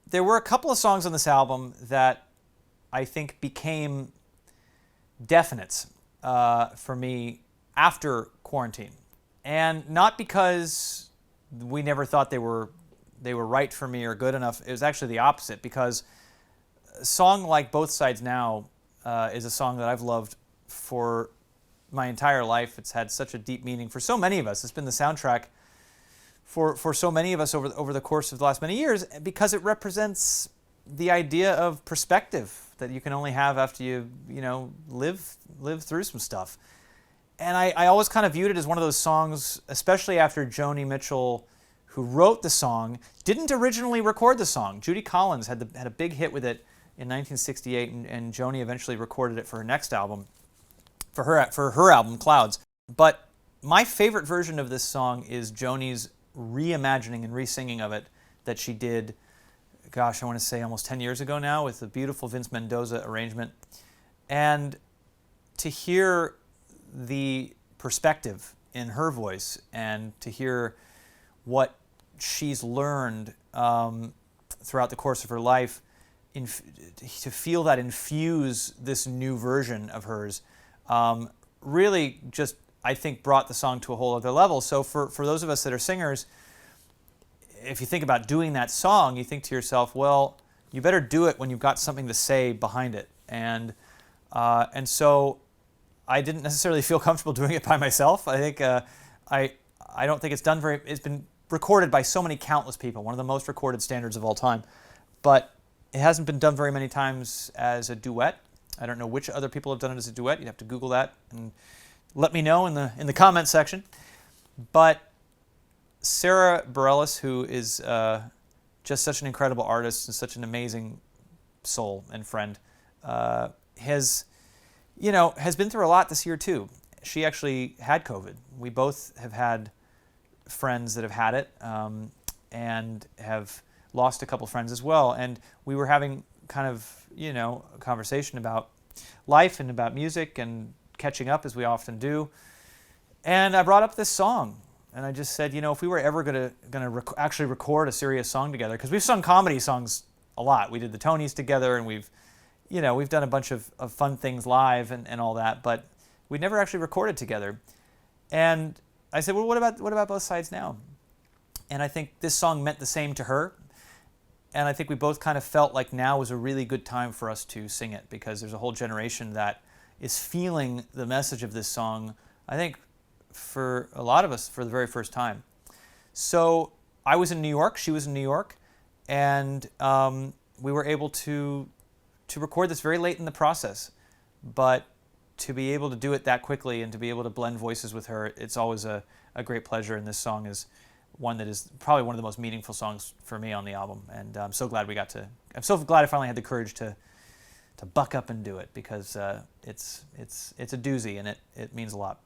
there were a couple of songs on this album that I think became definites for me after quarantine. And not because we never thought they were right for me or good enough. It was actually the opposite, because a song like Both Sides Now is a song that I've loved for my entire life. It's had such a deep meaning for so many of us. It's been the soundtrack for so many of us over the course of the last many years, because it represents the idea of perspective that you can only have after you live through some stuff. And I always kind of viewed it as one of those songs, especially after Joni Mitchell, who wrote the song, didn't originally record the song. Judy Collins had a big hit with it in 1968, and Joni eventually recorded it for her next album, for her album Clouds. But my favorite version of this song is Joni's reimagining and re-singing of it that she did, gosh, I want to say almost 10 years ago now, with the beautiful Vince Mendoza arrangement. And to hear the perspective in her voice, and to hear what she's learned throughout the course of her life, to feel that infuse this new version of hers, really just, I think, brought the song to a whole other level. So for those of us that are singers, if you think about doing that song, you think to yourself, well, you better do it when you've got something to say behind it. And so I didn't necessarily feel comfortable doing it by myself. I think I don't think it's been recorded by so many countless people, one of the most recorded standards of all time. But it hasn't been done very many times as a duet. I don't know which other people have done it as a duet. You'd have to Google that and let me know in the comment section. But Sarah Bareilles, who is just such an incredible artist and such an amazing soul and friend, has been through a lot this year too. She actually had COVID. We both have had friends that have had it, and have lost a couple friends as well. And we were having kind of, a conversation about life and about music and catching up, as we often do. And I brought up this song, and I just said, if we were ever gonna actually record a serious song together, because we've sung comedy songs a lot. We did the Tonys together, and we've done a bunch of fun things live and all that, but we never actually recorded together. And I said, well, what about Both Sides Now? And I think this song meant the same to her. And I think we both kind of felt like now was a really good time for us to sing it, because there's a whole generation that is feeling the message of this song, I think, for a lot of us, for the very first time. So I was in New York, she was in New York, and we were able to record this very late in the process. But to be able to do it that quickly and to be able to blend voices with her, it's always a great pleasure. And this song is one that is probably one of the most meaningful songs for me on the album. And I'm so glad I'm so glad I finally had the courage to buck up and do it, because it's a doozy, and it means a lot.